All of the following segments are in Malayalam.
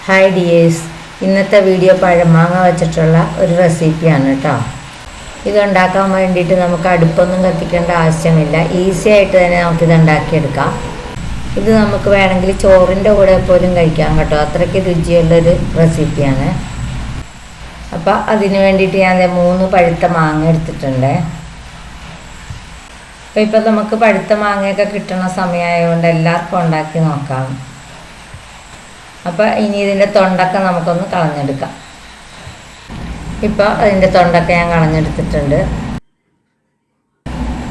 ഹായ് ഡിയേഴ്സ്, ഇന്നത്തെ വീഡിയോ പഴമാങ്ങ വെച്ചിട്ടുള്ള ഒരു റെസിപ്പിയാണ് കേട്ടോ. ഇതുണ്ടാക്കാൻ വേണ്ടിയിട്ട് നമുക്ക് അടുപ്പൊന്നും കത്തിക്കേണ്ട ആവശ്യമില്ല. ഈസി ആയിട്ട് തന്നെ നമുക്കിത് ഉണ്ടാക്കിയെടുക്കാം. ഇത് നമുക്ക് വേണമെങ്കിൽ ചോറിൻ്റെ കൂടെ പോലും കഴിക്കാം കേട്ടോ. അത്രയ്ക്ക് രുചിയുള്ളൊരു റെസിപ്പിയാണ്. അപ്പോൾ അതിന് വേണ്ടിയിട്ട് ഞാൻ 3 പഴുത്ത മാങ്ങ എടുത്തിട്ടുണ്ട്. അപ്പോൾ ഇപ്പം നമുക്ക് പഴുത്ത മാങ്ങയൊക്കെ കിട്ടുന്ന സമയമായതുകൊണ്ട് എല്ലാവർക്കും ഉണ്ടാക്കി നോക്കാം. അപ്പോൾ ഇനി ഇതിൻ്റെ തൊണ്ടൊക്കെ നമുക്കൊന്ന് കളഞ്ഞെടുക്കാം. ഇപ്പോൾ അതിൻ്റെ തൊണ്ടൊക്കെ ഞാൻ കളഞ്ഞെടുത്തിട്ടുണ്ട്.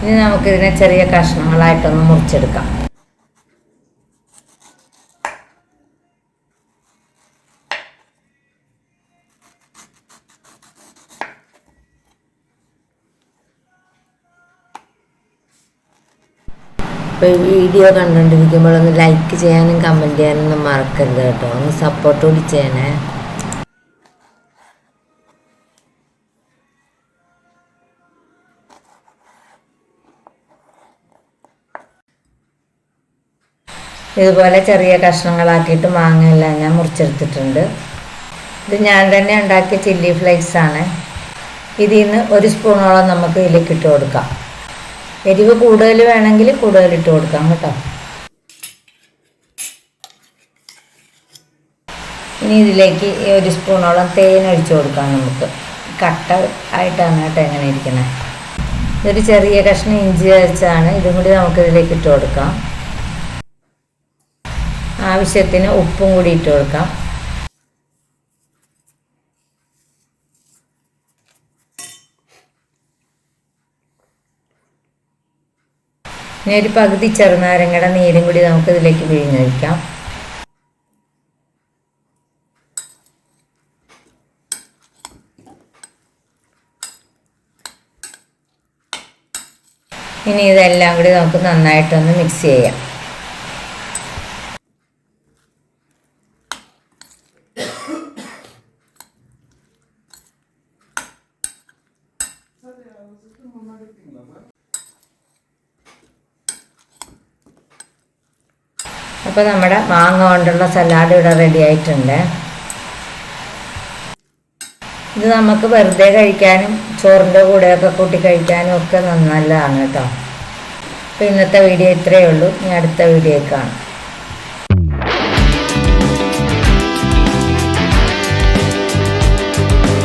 ഇനി നമുക്കിതിനെ ചെറിയ കഷ്ണങ്ങളായിട്ടൊന്ന് മുറിച്ചെടുക്കാം. അപ്പോൾ ഈ വീഡിയോ കണ്ടുകൊണ്ടിരിക്കുമ്പോൾ ഒന്ന് ലൈക്ക് ചെയ്യാനും കമൻറ്റ് ചെയ്യാനൊന്നും മറക്കരുത് കേട്ടോ. ഒന്ന് സപ്പോർട്ട് കൂടി ചെയ്യണേ. ഇതുപോലെ ചെറിയ കഷ്ണങ്ങളാക്കിയിട്ട് മാങ്ങയെല്ലാം ഞാൻ മുറിച്ചെടുത്തിട്ടുണ്ട്. ഇത് ഞാൻ തന്നെ ഉണ്ടാക്കിയ ചില്ലി ഫ്ലേക്സ് ആണ്. ഇതിൽ നിന്ന് 1 സ്പൂണോളം നമുക്ക് ഇതിലേക്ക് ഇട്ട് കൊടുക്കാം. എരിവ് കൂടുതൽ വേണമെങ്കിൽ കൂടുതൽ ഇട്ട് കൊടുക്കാം കേട്ടോ. ഇനി ഇതിലേക്ക് 1 സ്പൂണോളം തേൻ ഒഴിച്ച് കൊടുക്കാം. നമുക്ക് കട്ട ആയിട്ടാണ് കേട്ടോ എങ്ങനെ ഇരിക്കുന്നത്. ഇതൊരു ചെറിയ കഷ്ണം ഇഞ്ചി വെച്ചാണ്. ഇതും കൂടി നമുക്കിതിലേക്ക് ഇട്ട് കൊടുക്കാം. ആവശ്യത്തിന് ഉപ്പും കൂടി ഇട്ട് കൊടുക്കാം. ഇനി ഒരു പകുതി ചെറുനാരങ്ങയുടെ നീരും കൂടി നമുക്ക് ഇതിലേക്ക് പിഴിഞ്ഞൊഴിക്കാം. ഇനി ഇതെല്ലാം കൂടി നമുക്ക് നന്നായിട്ടൊന്ന് മിക്സ് ചെയ്യാം. അപ്പോൾ നമ്മുടെ മാങ്ങ കൊണ്ടുള്ള സലാഡ് ഇവിടെ റെഡി ആയിട്ടുണ്ട്. ഇത് നമുക്ക് വെറുതെ കഴിക്കാനും ചോറിൻ്റെ കൂടെയൊക്കെ കൂട്ടി കഴിക്കാനും ഒക്കെ നല്ലതാണ് കേട്ടോ. അപ്പോൾ ഇന്നത്തെ വീഡിയോ ഇത്രയേ ഉള്ളൂ. ഇനി അടുത്ത വീഡിയോ കാണാം.